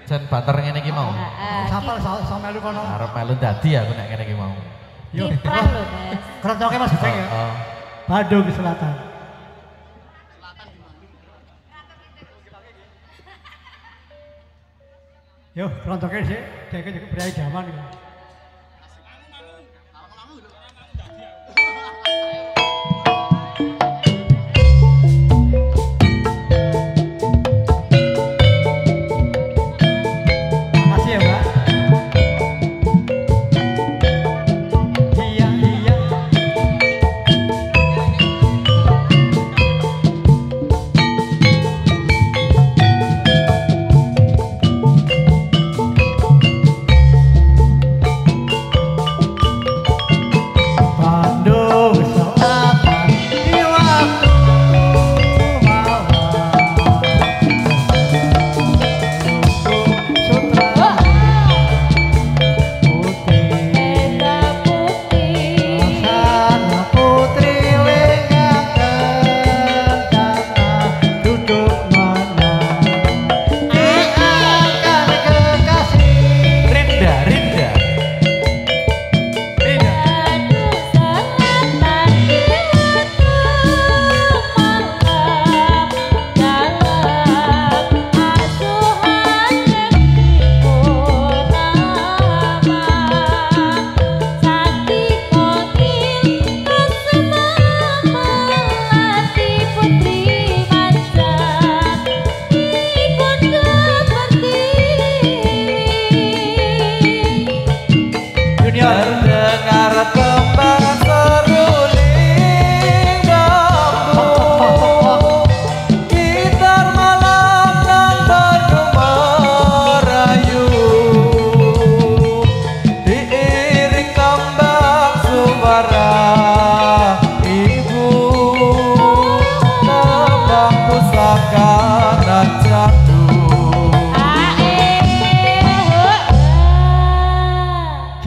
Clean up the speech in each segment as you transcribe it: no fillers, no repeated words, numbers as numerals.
Jan banter ngene iki mau. Sapal sama melu kono. Arep melu dadi aku nek ngene iki mau. Yo, kiprah lho, Mas. Kerontoke Mas Guseng ya. Bandung Selatan. Yo, kerontoke sih, dek juga berai jaman ya.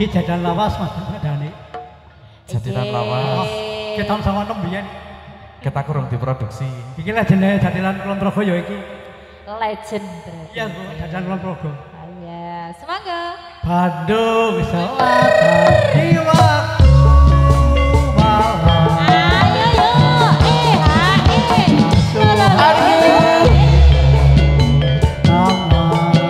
Jadilan lawas Mas Dani. Jadilan lawas. Kita tahun sama 6 biyen. Kita kurang diproduksi. Iki legend Jadilan Kulon Progo ya iki. Legend. Iya, Jadilan Kulon Progo. Iya, semoga. Bandung Selatan di waktu malam. Ayo yuk, aduh.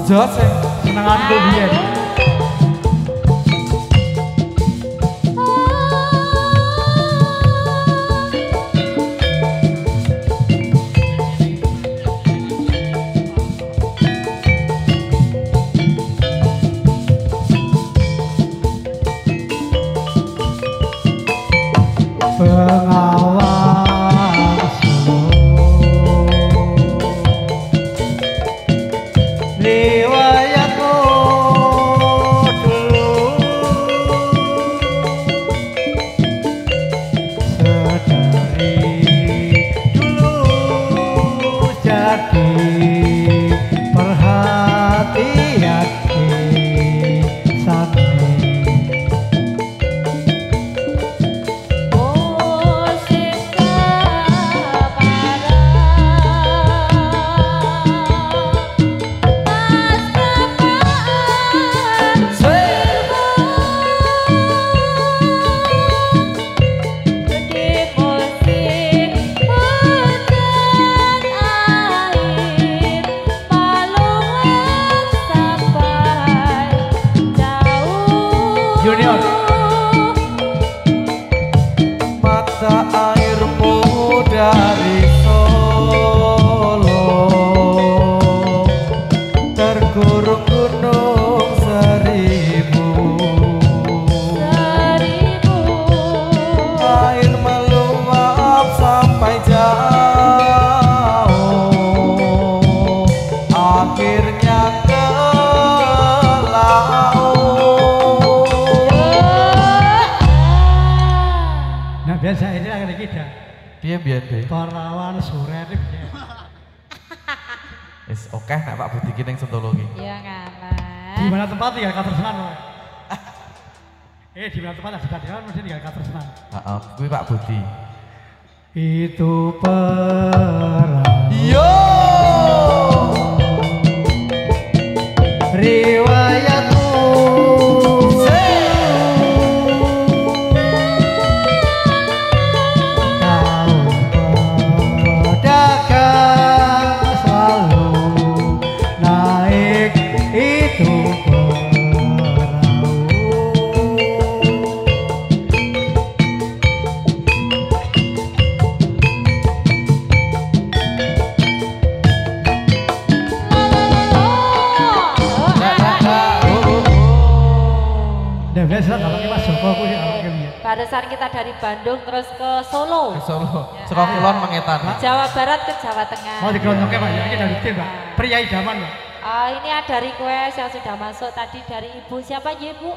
Jos senenganku biyen. Oh Nah biasa ini akan kita. Piye biyen Be? Parawan Suren iki. Wis oke nek Pak Budi ki ning Sentolo ki. Ya ngalah. Di mana tempat tinggal Katersenan loh. Di mana tempat ada kan mesti tinggal Katersenan. Heeh, kuwi Pak Budi. Itu perang. Yo! Riwayatmu kau pedagang selalu naik itu perahu. Dan biasa kalau Mas Joko aku sih kalau kayak Barusan kita dari Bandung terus ke Solo. Ke Solo. Saka kulon mengetan. Jawa Barat ke Jawa Tengah. mau digelontoke Pak, ya ini dari tim Pak. Pria idaman Pak. Ini ada request yang sudah masuk tadi dari Ibu siapa ya Bu?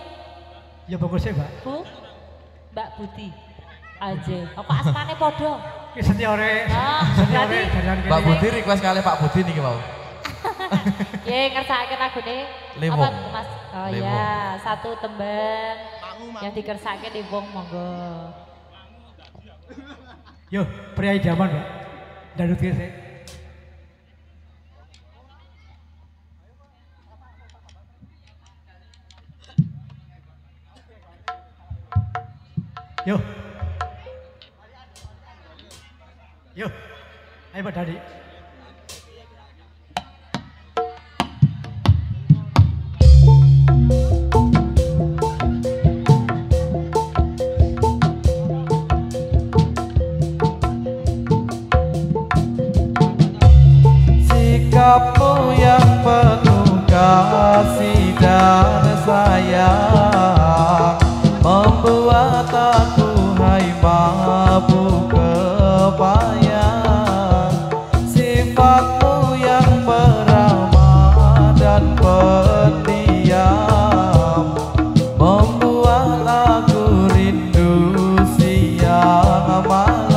Ya bagusnya Pak. Bu? Mbak Budi. Aja. Apa asmane podo? Ini seniore. Berarti Pak Budi request kali Pak Budi niki mau. ya ngersakaken lagune Liwung. apa Mas? Oh Liwung. ya, satu tembang yang dikersake Liwung monggo. Yo, pria idaman Pak. Danut sih. Yo. Yo. Ayo Pak Dadi. Sikapmu yang penuh kasih dan sayang membuat aku hai mabuk kepayang. Sifatmu yang peramah dan pendiam membuat aku rindu siang malam.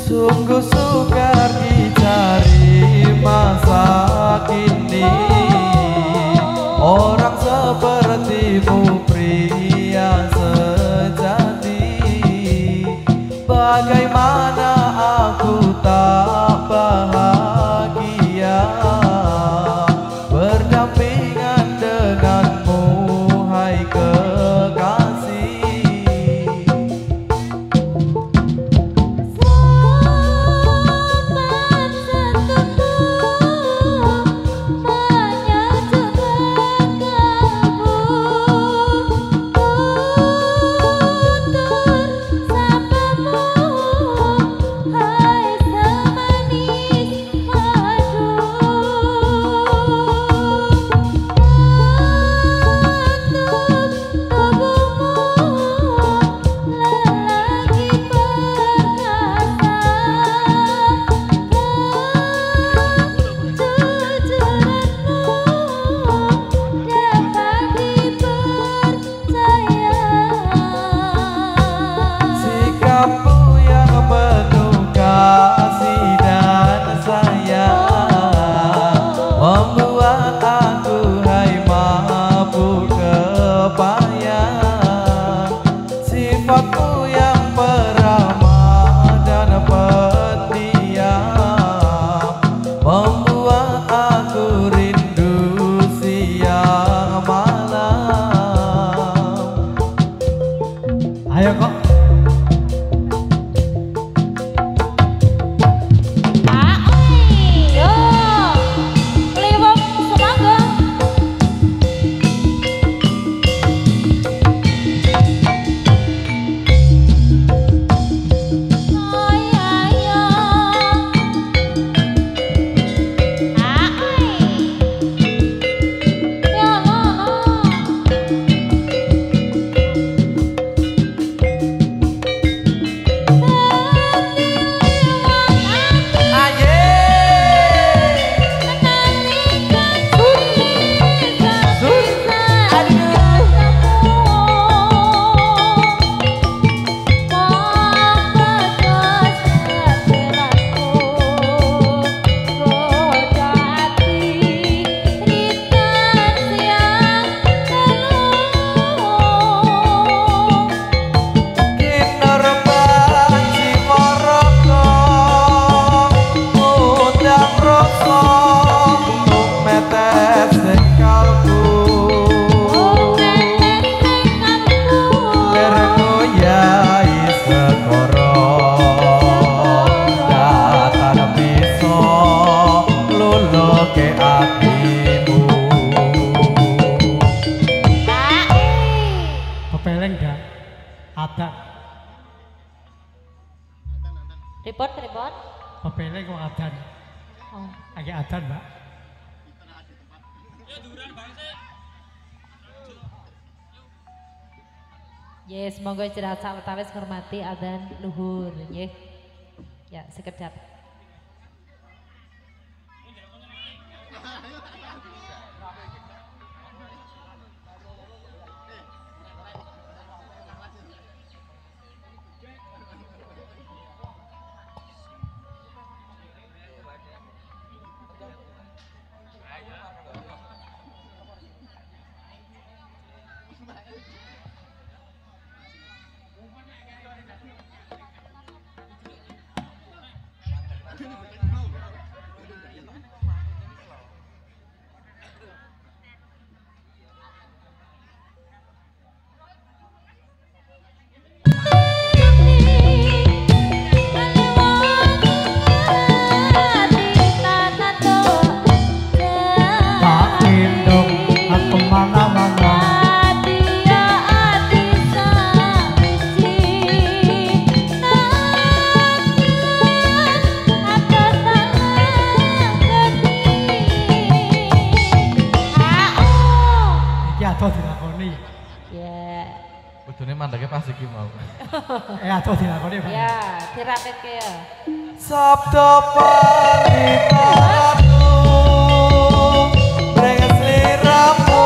Sungguh sukar dicari masa kini orang sepertimu pria sejati. Bagaimana aku tak bahagia berdampingan denganmu hai kekasih. Sama Pun? Pepele kok adan. Oh. Lagi adan, Mbak. Yes, monggo istirahat sawetawis ngormati adzan luhur, nggih. Ya, sekedap. Mandake pas iki mau. Aduh dilakoni, Pak. Ya, dirapetke ya. Sabda pandikaratu breng sliramu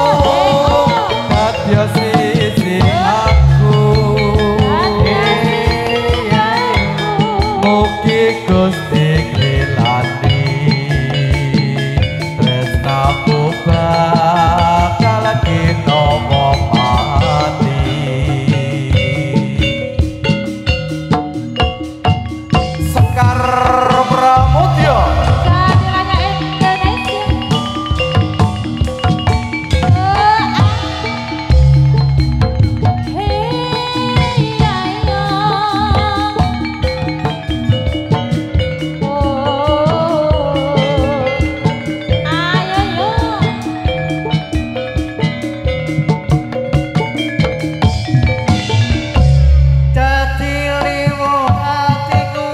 kadya sisi aku. Mugi Gusti ngelani tresnaku bakal kinomo mati. Pramudya Sadiranya Indonesia. Hey ayo. Ayo yo. dadi liwo atiku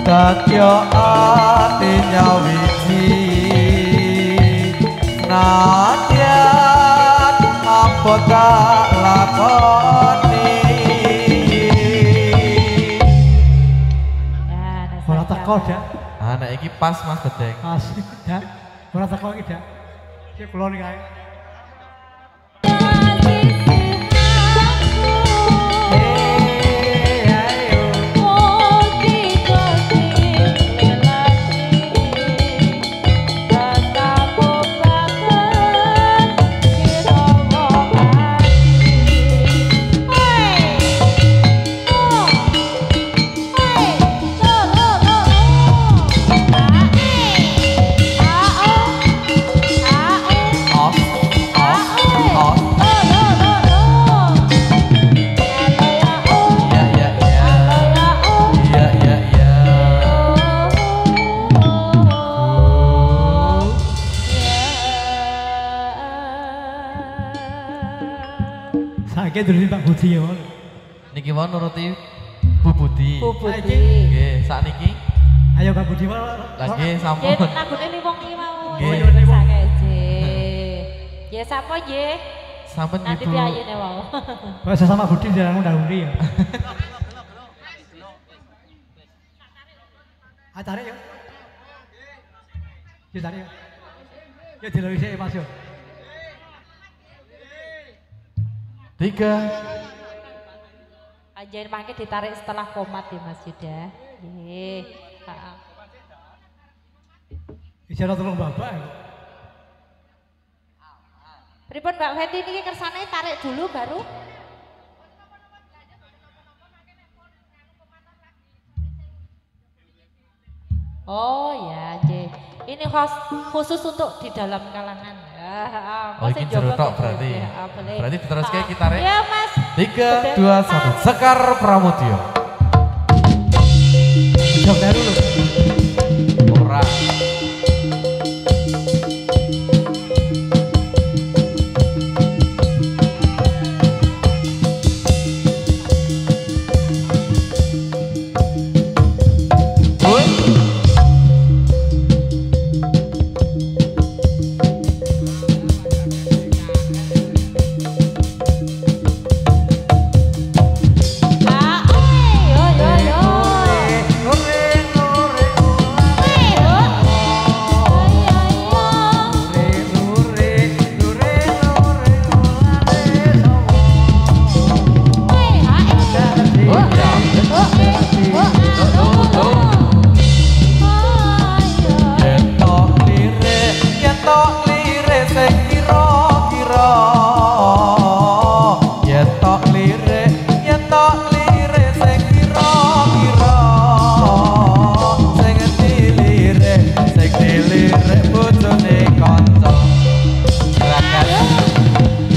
Dadya ati nyawiji nadyan apa tak lakoni. Ora teko, Dak. Nek iki pas Mas Bedeng. Pas, Dak. Ora teko iki, Dak. Iki kula ning kae. Saiki durung Pak Budi ya, Mon. Niki wae nuruti Bu Budi. Bu Budi. Nggih, sakniki. Ayo Pak Budi, Mon. Lagi sampun. Nggih, nagune li wong iki mau. Nggih. Sakeke, J. Ya sapa, Nggih? Sampun Nanti Ibu. piayune wae. Bahasa sama Budi jangan undang-undi ya. Tarik ya. Ya tarik ya. Ya diloi sik Mas yo. 3. Anjen mangke ditarik setelah komat ya Mas Yuda. Nggih. Heeh. Bicara tolong Bapak ya. Pripun Mbak Feti niki kersane tarik dulu baru. Oh ya, J. Ini khusus untuk di dalam kalangan. Oh, ini jeruk tok berarti. Berarti diteruskan kita rek. Ya, Mas. 3, 2, 1. Sekar Pramudya. Jawab dari dulu. Ora.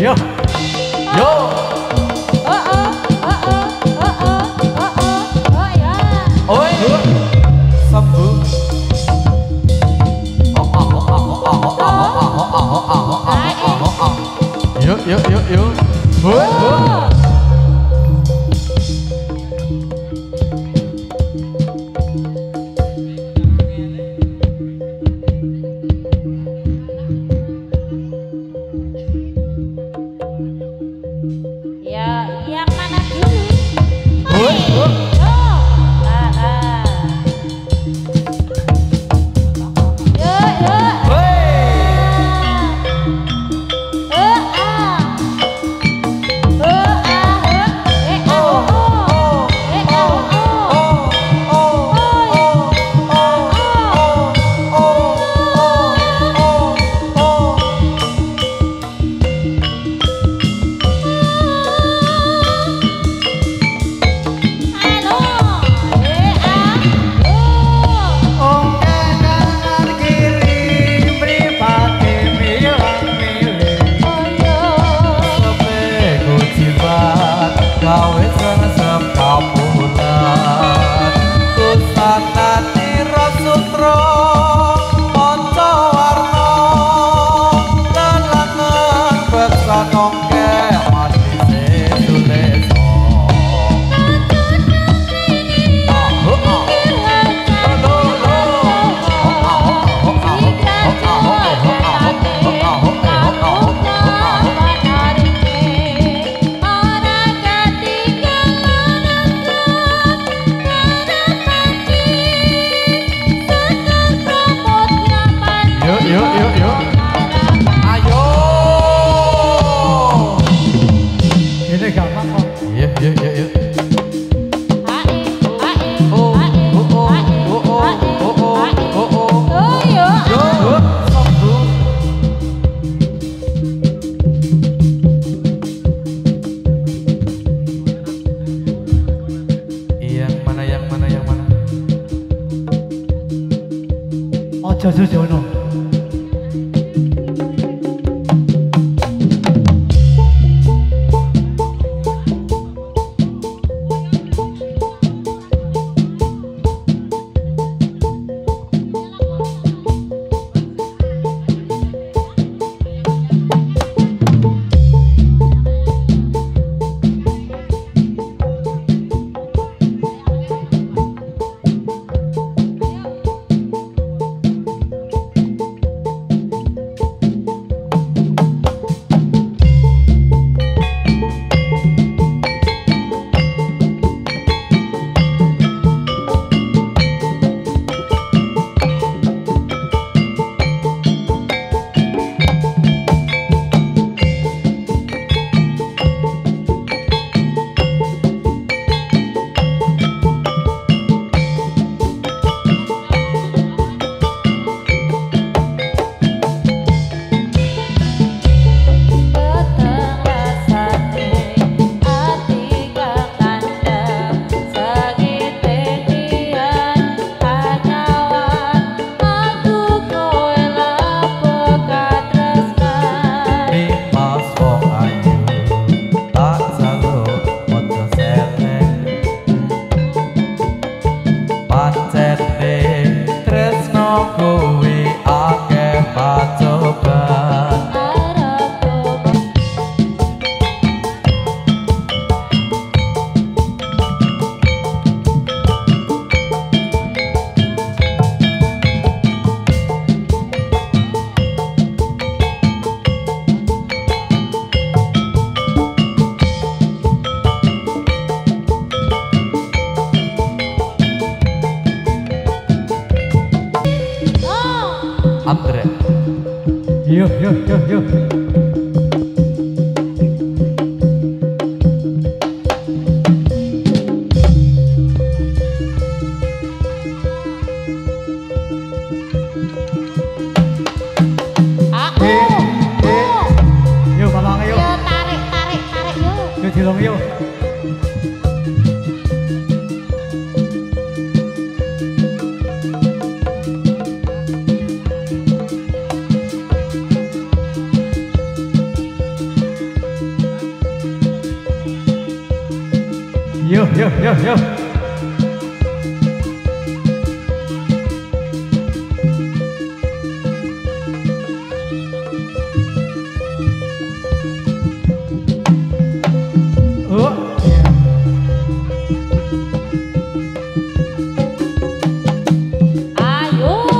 Yo, yo. Oi, sembuh. Yuk, yuk, yuk, yuk. Ojo Jono. Yuk, yuk, yuk, yuk. Yuk, balong yuk. Yo tarik, tarik, tarik yuk. Yuk, dilong yuk. Yuk, yuk, yuk, yuk. Ayo,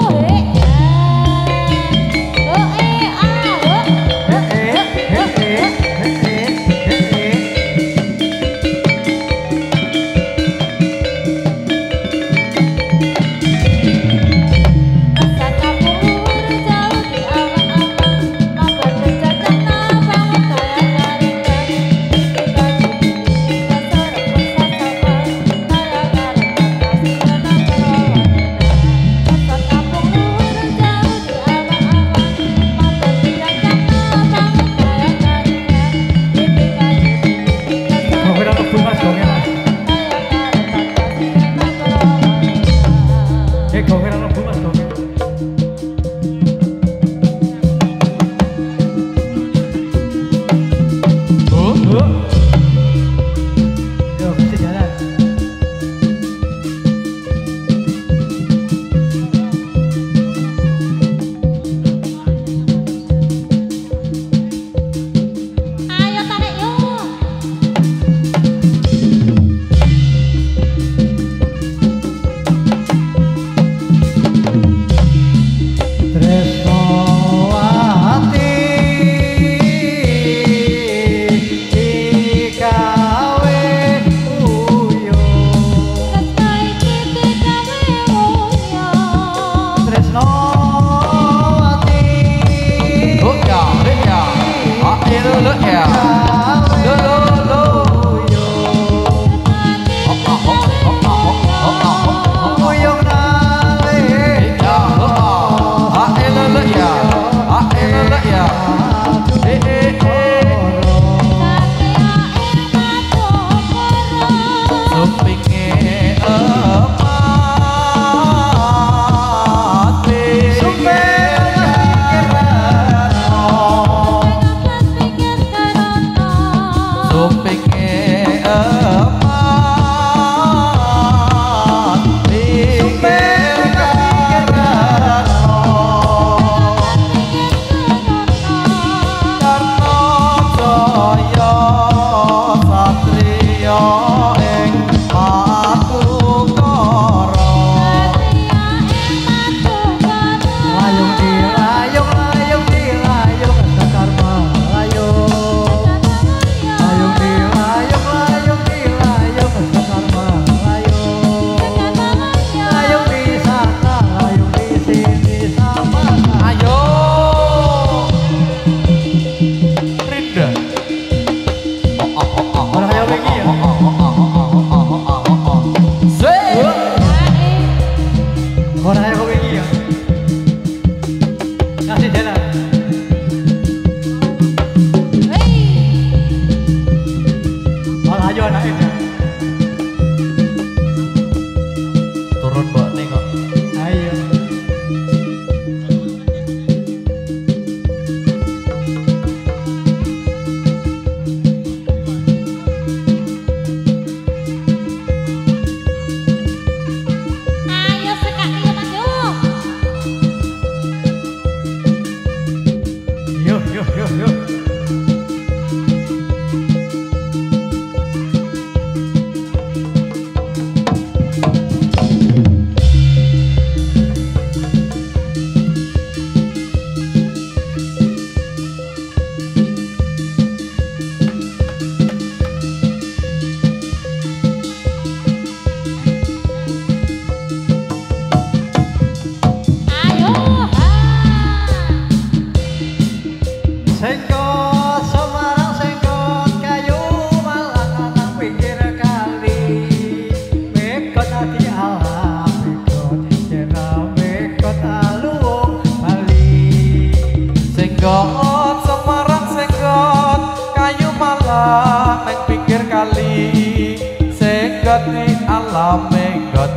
jenggot ni alam menggot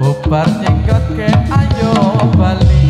bubar jenggot ke ayo bali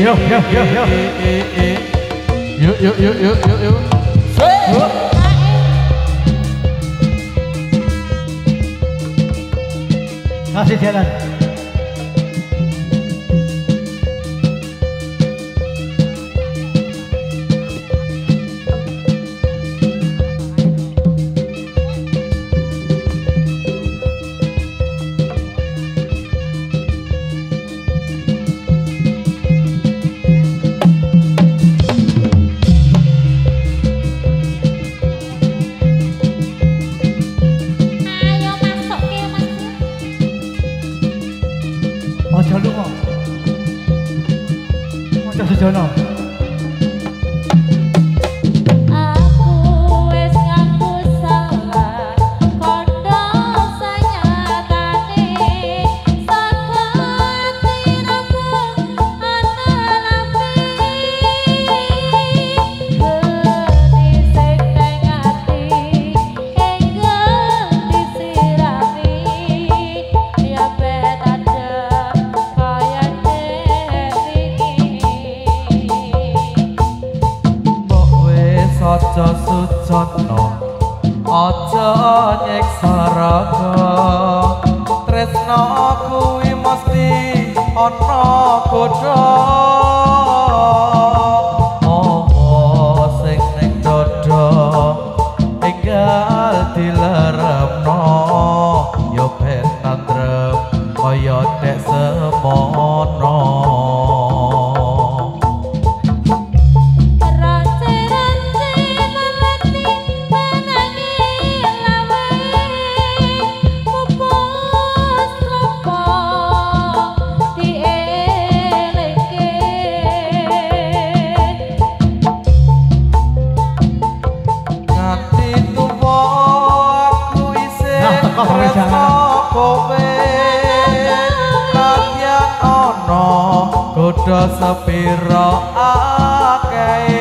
Yuk, yuk, yuk, yuk. Yuk, yuk, yuk, yuk, yuk, yuk. Yuk. Kasih jalan. Ojo lunga. Ojo sejono. Aja sujono, aja nyiksa raga. Tresno kuwi mesti ana godha. Oh, sing ning dada enggal dilerepno, yo ben tandrem kaya dek semono. Godha sepira akeh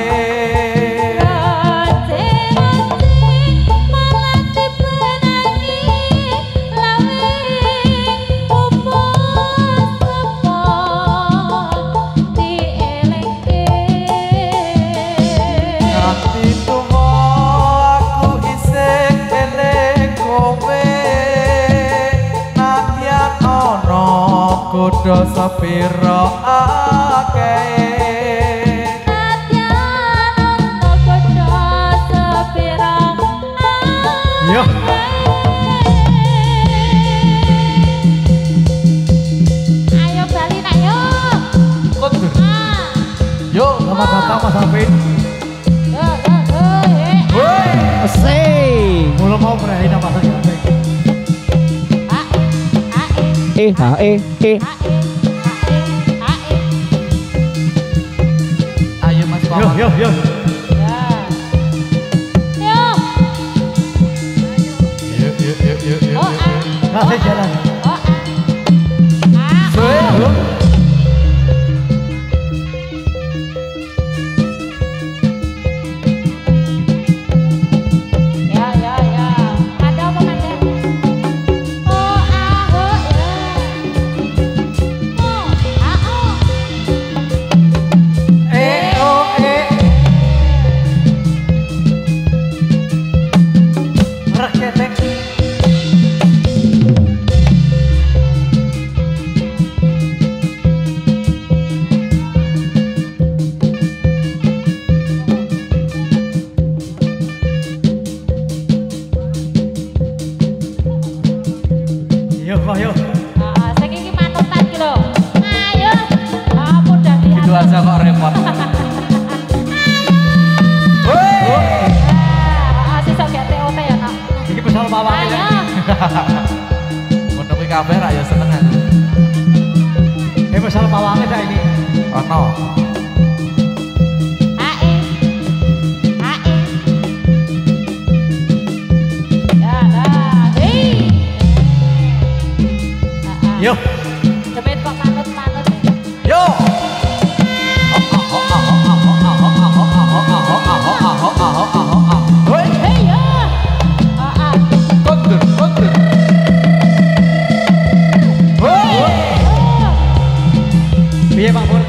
godha sepira akeh Yo. Ayo bali nak yo. Kondur. Yo, Selamat datang Mas Hafid. Yo, woi, Asik. Mula mau meraih nama saya. ayo Mas Yo, Pawang. yo, yo. Yuk, yuk, yuk, yuk, yuk, yuk. Kasih jalan. Yuk. Yo, yo. Saiki iki manutan ki lho. Ayo. Mudah Gitu aja kok repot. Woi. Sesuk gak TOT ya, Nak. Iki pesal bawang Ayo. Ngono kuwi kabeh ra ya senengan. pesal bawangnya dah ini. Ono. Yo. Cepet kok manut-manut. Yo. Woi. Hei ya. Kondur, kondur. Woi. Piye Pak Pur?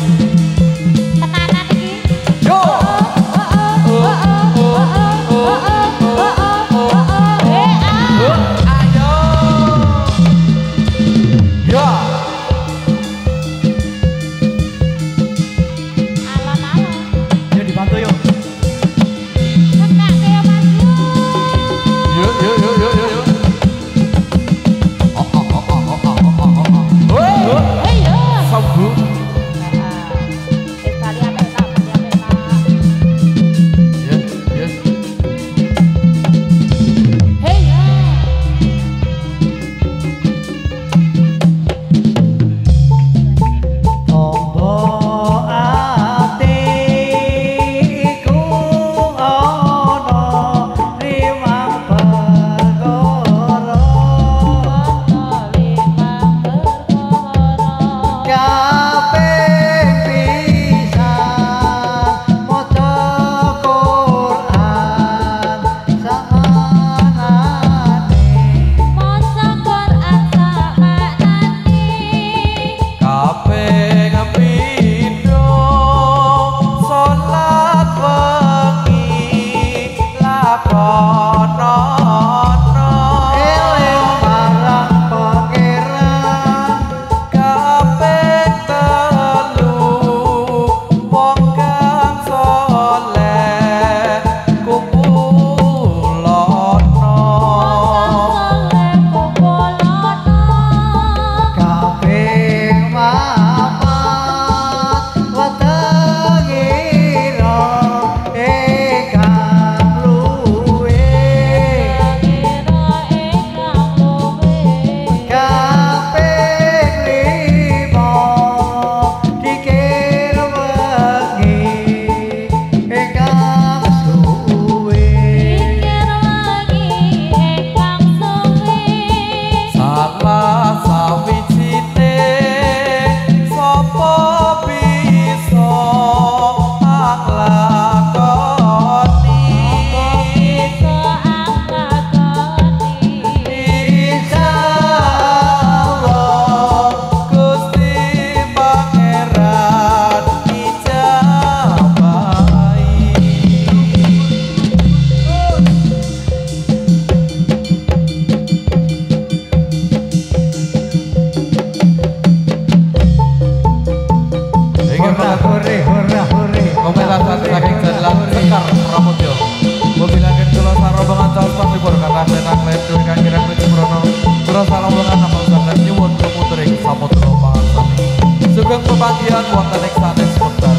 Samudra Pasani. Sugeng pepanggihan wonten ing sanes wekdal.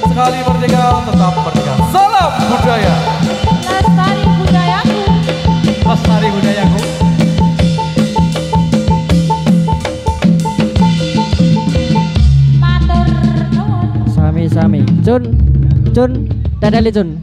Sekali merdeka tetap merdeka. Salam budaya. Lestari budayaku. Lestari budayaku. Matur nuwun. Sami-sami. Cun, dadali Cun.